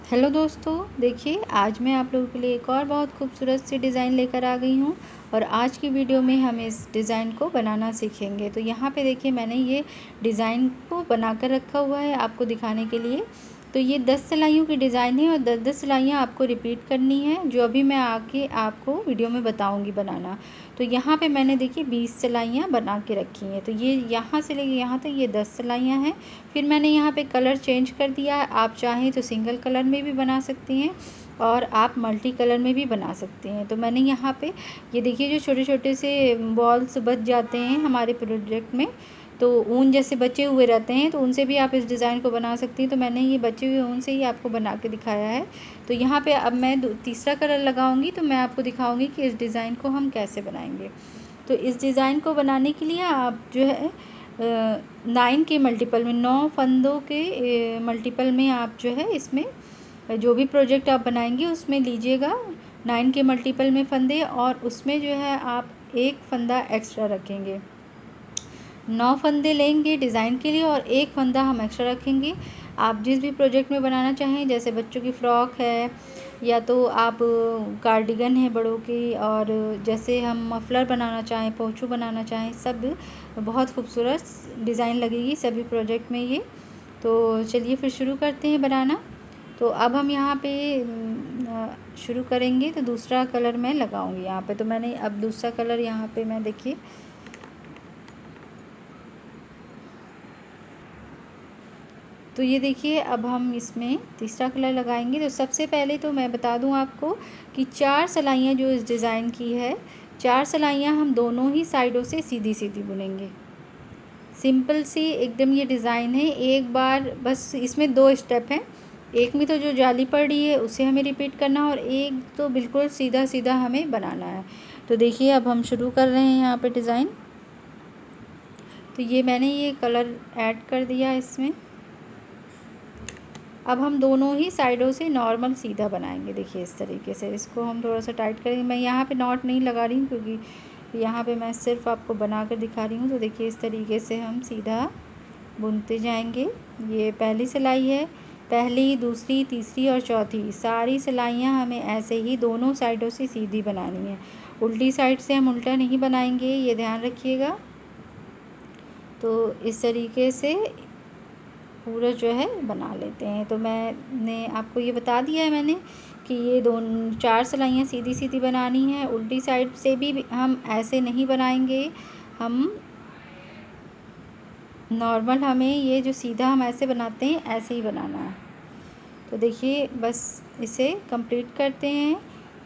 Hello दोस्तों, देखिए आज मैं आप लोगों के लिए एक और बहुत खूबसूरत सी डिज़ाइन लेकर आ गई हूँ। और आज की वीडियो में हम इस डिज़ाइन को बनाना सीखेंगे। तो यहाँ पे देखिए मैंने ये डिज़ाइन को बनाकर रखा हुआ है आपको दिखाने के लिए। तो ये 10 सिलाइयों की डिज़ाइन है और 10-10 सिलाइयाँ आपको रिपीट करनी है, जो अभी मैं आके आपको वीडियो में बताऊँगी बनाना। तो यहाँ पे मैंने देखिए 20 सिलाइयाँ बना के रखी हैं। तो ये यहाँ से लेके यहाँ तक ये 10 सिलाइयाँ हैं। फिर मैंने यहाँ पे कलर चेंज कर दिया है। आप चाहें तो सिंगल कलर में भी बना सकती हैं और आप मल्टी कलर में भी बना सकते हैं। तो मैंने यहाँ पे ये देखिए जो छोटे छोटे से बॉल्स बच जाते हैं हमारे प्रोजेक्ट में, तो ऊन जैसे बचे हुए रहते हैं, तो उनसे भी आप इस डिज़ाइन को बना सकती हैं। तो मैंने ये बचे हुए ऊन से ही आपको बना के दिखाया है। तो यहाँ पे अब मैं तीसरा कलर लगाऊंगी, तो मैं आपको दिखाऊंगी कि इस डिज़ाइन को हम कैसे बनाएंगे। तो इस डिज़ाइन को बनाने के लिए आप जो है 9 के मल्टीपल में, 9 फंदों के मल्टीपल में आप जो है इसमें जो भी प्रोजेक्ट आप बनाएंगे उसमें लीजिएगा 9 के मल्टीपल में फंदे, और उसमें जो है आप एक फंदा एक्स्ट्रा रखेंगे। 9 फंदे लेंगे डिज़ाइन के लिए और एक फंदा हम एक्स्ट्रा रखेंगे। आप जिस भी प्रोजेक्ट में बनाना चाहें, जैसे बच्चों की फ़्रॉक है या तो आप कार्डिगन है बड़ों की, और जैसे हम मफलर बनाना चाहें, पोंचू बनाना चाहें, सब बहुत खूबसूरत डिज़ाइन लगेगी सभी प्रोजेक्ट में ये। तो चलिए फिर शुरू करते हैं बनाना। तो अब हम यहाँ पे शुरू करेंगे। तो दूसरा कलर मैं लगाऊंगी यहाँ पे। तो मैंने अब दूसरा कलर यहाँ पे मैं देखिए तो ये देखिए अब हम इसमें तीसरा कलर लगाएंगे। तो सबसे पहले तो मैं बता दूं आपको कि 4 सिलाइयाँ जो इस डिज़ाइन की है, 4 सिलाइयाँ हम दोनों ही साइडों से सीधी सीधी बुनेंगे। सिंपल सी एकदम ये डिज़ाइन है। एक बार बस इसमें 2 स्टेप हैं। एक में तो जो जाली पड़ रही है उसे हमें रिपीट करना है, और एक तो बिल्कुल सीधा सीधा हमें बनाना है। तो देखिए अब हम शुरू कर रहे हैं यहाँ पे डिज़ाइन। तो ये मैंने ये कलर ऐड कर दिया इसमें। अब हम दोनों ही साइडों से नॉर्मल सीधा बनाएंगे। देखिए इस तरीके से इसको हम थोड़ा सा टाइट करेंगे। मैं यहाँ पे नॉट नहीं लगा रही हूँ, क्योंकि यहाँ पे मैं सिर्फ आपको बना कर दिखा रही हूँ। तो देखिए इस तरीके से हम सीधा बुनते जाएंगे। ये पहली सिलाई है, पहली, दूसरी, तीसरी और चौथी सारी सिलाइयाँ हमें ऐसे ही दोनों साइडों से सीधी बनानी है। उल्टी साइड से हम उल्टा नहीं बनाएंगे, ये ध्यान रखिएगा। तो इस तरीके से पूरा जो है बना लेते हैं। तो मैंने आपको ये बता दिया है मैंने कि ये 4 सिलाइयाँ सीधी सीधी बनानी है। उल्टी साइड से भी हम ऐसे नहीं बनाएंगे, हम नॉर्मल, हमें ये जो सीधा हम ऐसे बनाते हैं ऐसे ही बनाना है। तो देखिए बस इसे कंप्लीट करते हैं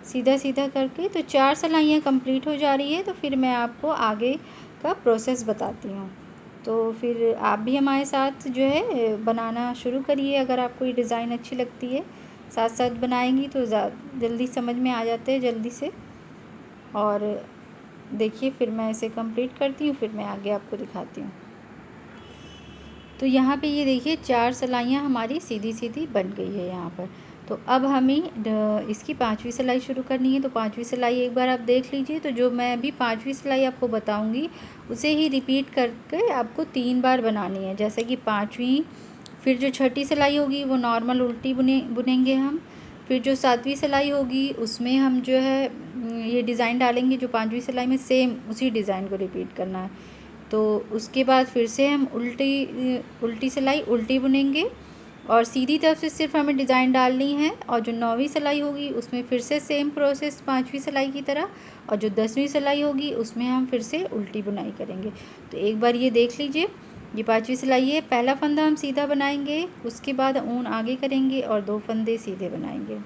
सीधा सीधा करके। तो 4 सिलाइयाँ कंप्लीट हो जा रही है। तो फिर मैं आपको आगे का प्रोसेस बताती हूँ। तो फिर आप भी हमारे साथ जो है बनाना शुरू करिए। अगर आपको ये डिज़ाइन अच्छी लगती है, साथ साथ बनाएंगी तो जल्दी समझ में आ जाते हैं जल्दी से। और देखिए फिर मैं इसे कंप्लीट करती हूँ, फिर मैं आगे आपको दिखाती हूँ। तो यहाँ पे ये देखिए 4 सिलाइयाँ हमारी सीधी सीधी बन गई है यहाँ पर। तो अब हमें इसकी 5वीं सिलाई शुरू करनी है। तो 5वीं सिलाई एक बार आप देख लीजिए। तो जो मैं अभी 5वीं सिलाई आपको बताऊँगी उसे ही रिपीट करके आपको 3 बार बनानी है। जैसे कि 5वीं, फिर जो 6ठी सिलाई होगी वो नॉर्मल उल्टी बुनेंगे हम। फिर जो 7वीं सिलाई होगी उसमें हम जो है ये डिज़ाइन डालेंगे। जो 5वीं सिलाई में सेम उसी डिज़ाइन को रिपीट करना है। तो उसके बाद फिर से हम उल्टी सिलाई उल्टी बुनेंगे, और सीधी तरफ से सिर्फ हमें डिज़ाइन डालनी है। और जो 9वीं सिलाई होगी उसमें फिर से सेम प्रोसेस 5वीं सिलाई की तरह, और जो 10वीं सिलाई होगी उसमें हम फिर से उल्टी बुनाई करेंगे। तो एक बार ये देख लीजिए, ये 5वीं सिलाई है। पहला फंदा हम सीधा बनाएंगे, उसके बाद ऊन आगे करेंगे और 2 फंदे सीधे बनाएंगे,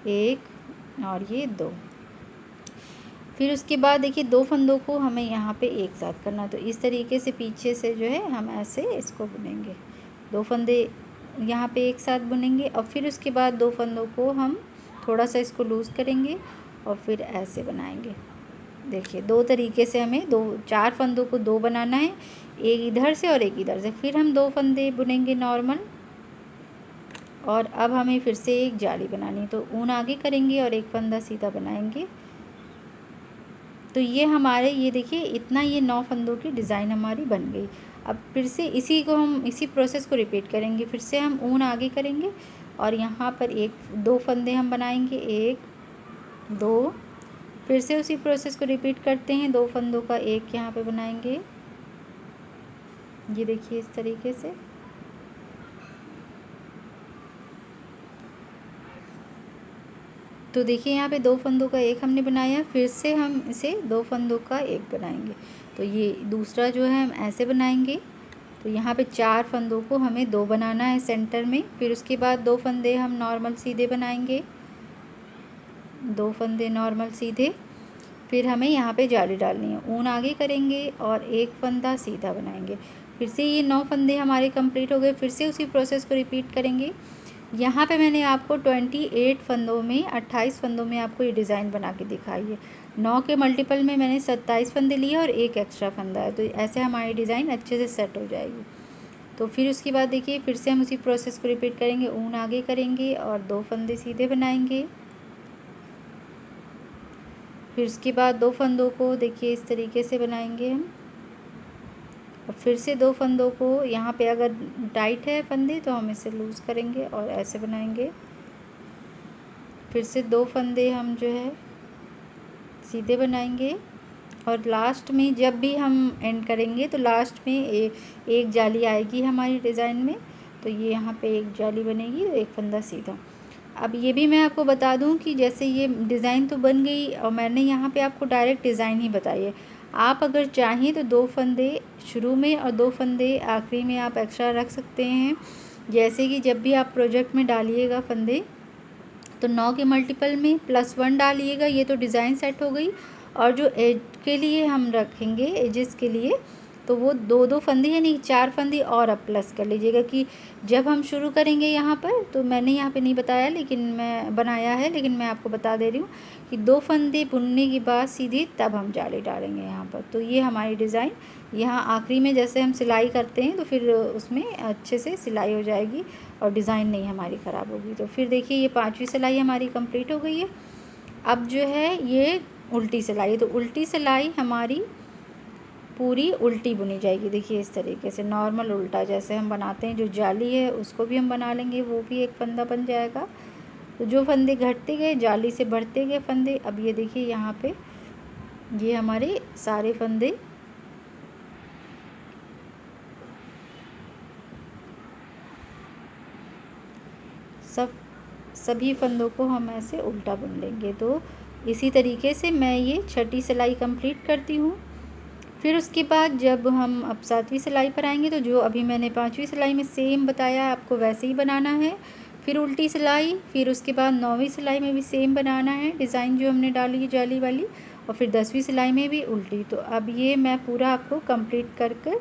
1 और ये 2। फिर उसके बाद देखिए 2 फंदों को हमें यहाँ पे एक साथ करना। तो इस तरीके से पीछे से जो है हम ऐसे इसको बुनेंगे, 2 फंदे यहाँ पे एक साथ बुनेंगे, और फिर उसके बाद 2 फंदों को हम थोड़ा सा इसको लूज़ करेंगे और फिर ऐसे बनाएंगे। देखिए 2 तरीके से हमें 4 फंदों को 2 बनाना है, एक इधर से और एक इधर से। फिर हम 2 फंदे बुनेंगे नॉर्मल, और अब हमें फिर से एक जाली बनानी है। तो ऊन आगे करेंगे और एक फंदा सीधा बनाएंगे। तो ये हमारे ये देखिए इतना ये 9 फंदों की डिज़ाइन हमारी बन गई। अब फिर से इसी प्रोसेस को रिपीट करेंगे। फिर से हम ऊन आगे करेंगे और यहाँ पर 2 फंदे हम बनाएंगे, 1 2। फिर से उसी प्रोसेस को रिपीट करते हैं, 2 फंदों का एक यहाँ पे बनाएंगे, ये देखिए इस तरीके से। तो देखिए यहाँ पे 2 फंदों का एक हमने बनाया, फिर से हम इसे 2 फंदों का एक बनाएंगे। तो ये दूसरा जो है हम ऐसे बनाएंगे। तो यहाँ पे 4 फंदों को हमें 2 बनाना है सेंटर में। फिर उसके बाद 2 फंदे हम नॉर्मल सीधे बनाएंगे, 2 फंदे नॉर्मल सीधे। फिर हमें यहाँ पे जाली डालनी है, ऊन आगे करेंगे और एक फंदा सीधा बनाएंगे। फिर से ये 9 फंदे हमारे कंप्लीट हो गए। फिर से उसी प्रोसेस को रिपीट करेंगे। यहाँ पे मैंने आपको 28 फंदों में 28 फंदों में आपको ये डिज़ाइन बना के दिखाई है। 9 के मल्टीपल में मैंने 27 फंदे लिए और एक एक्स्ट्रा फंदा है। तो ऐसे हमारी डिज़ाइन अच्छे से सेट हो जाएगी। तो फिर उसके बाद देखिए फिर से हम उसी प्रोसेस को रिपीट करेंगे, ऊन आगे करेंगे और 2 फंदे सीधे बनाएंगे। फिर उसके बाद 2 फंदों को देखिए इस तरीके से बनाएंगे हम। और फिर से 2 फंदों को यहाँ पे अगर टाइट है फंदे तो हम इसे लूज़ करेंगे और ऐसे बनाएंगे। फिर से 2 फंदे हम जो है सीधे बनाएंगे और लास्ट में जब भी हम एंड करेंगे तो लास्ट में एक जाली आएगी हमारी डिज़ाइन में। तो ये यहाँ पे एक जाली बनेगी, तो एक फंदा सीधा। अब ये भी मैं आपको बता दूं कि जैसे ये डिज़ाइन तो बन गई और मैंने यहाँ पे आपको डायरेक्ट डिज़ाइन ही बताई है। आप अगर चाहें तो 2 फंदे शुरू में और 2 फंदे आखिरी में आप एक्स्ट्रा रख सकते हैं। जैसे कि जब भी आप प्रोजेक्ट में डालिएगा फंदे तो 9 के मल्टीपल में +1 डालिएगा, ये तो डिज़ाइन सेट हो गई। और जो एज के लिए हम रखेंगे, एजेस के लिए, तो वो 2 फंदे यानी 4 फंदे और अब प्लस कर लीजिएगा कि जब हम शुरू करेंगे यहाँ पर, तो मैंने यहाँ पे नहीं बताया लेकिन मैं बनाया है, लेकिन मैं आपको बता दे रही हूँ कि 2 फंदे बुनने के बाद सीधे तब हम जाली डालेंगे यहाँ पर। तो ये हमारी डिज़ाइन यहाँ आखिरी में जैसे हम सिलाई करते हैं तो फिर उसमें अच्छे से सिलाई हो जाएगी और डिज़ाइन नहीं हमारी ख़राब होगी। तो फिर देखिए ये 5वीं सिलाई हमारी कंप्लीट हो गई है। अब जो है ये उल्टी सिलाई, तो उल्टी सिलाई हमारी पूरी उल्टी बुनी जाएगी। देखिए इस तरीके से नॉर्मल उल्टा जैसे हम बनाते हैं, जो जाली है उसको भी हम बना लेंगे, वो भी एक फंदा बन जाएगा। तो जो फंदे घटते गए जाली से बढ़ते गए फंदे, अब ये देखिए यहाँ पे ये हमारे सारे फंदे सभी फंदों को हम ऐसे उल्टा बुन लेंगे। तो इसी तरीके से मैं ये 6ठी सिलाई कंप्लीट करती हूँ। फिर उसके बाद जब हम अब 7वीं सिलाई पर आएंगे तो जो अभी मैंने 5वीं सिलाई में सेम बताया आपको वैसे ही बनाना है। फिर उल्टी सिलाई, फिर उसके बाद 9वीं सिलाई में भी सेम बनाना है डिज़ाइन जो हमने डाली है जाली वाली, और फिर 10वीं सिलाई में भी उल्टी। तो अब ये मैं पूरा आपको कंप्लीट कर कर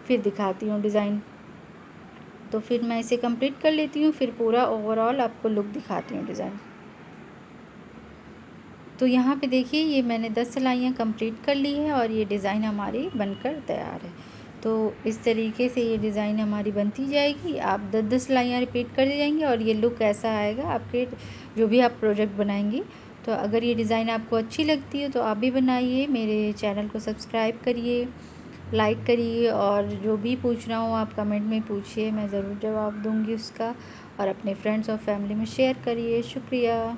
फिर दिखाती हूँ डिज़ाइन। तो फिर मैं इसे कंप्लीट कर लेती हूँ, फिर पूरा ओवरऑल आपको लुक दिखाती हूँ डिज़ाइन। तो यहाँ पे देखिए ये मैंने 10 सिलाइयाँ कंप्लीट कर ली है और ये डिज़ाइन हमारी बनकर तैयार है। तो इस तरीके से ये डिज़ाइन हमारी बनती जाएगी। आप 10-10 सिलाइयाँ रिपीट करते जाएंगे और ये लुक ऐसा आएगा आपके जो भी आप प्रोजेक्ट बनाएंगे। तो अगर ये डिज़ाइन आपको अच्छी लगती है तो आप भी बनाइए, मेरे चैनल को सब्सक्राइब करिए, लाइक करिए, और जो भी पूछना हो आप कमेंट में पूछिए, मैं ज़रूर जवाब दूँगी उसका। और अपने फ्रेंड्स और फैमिली में शेयर करिए। शुक्रिया।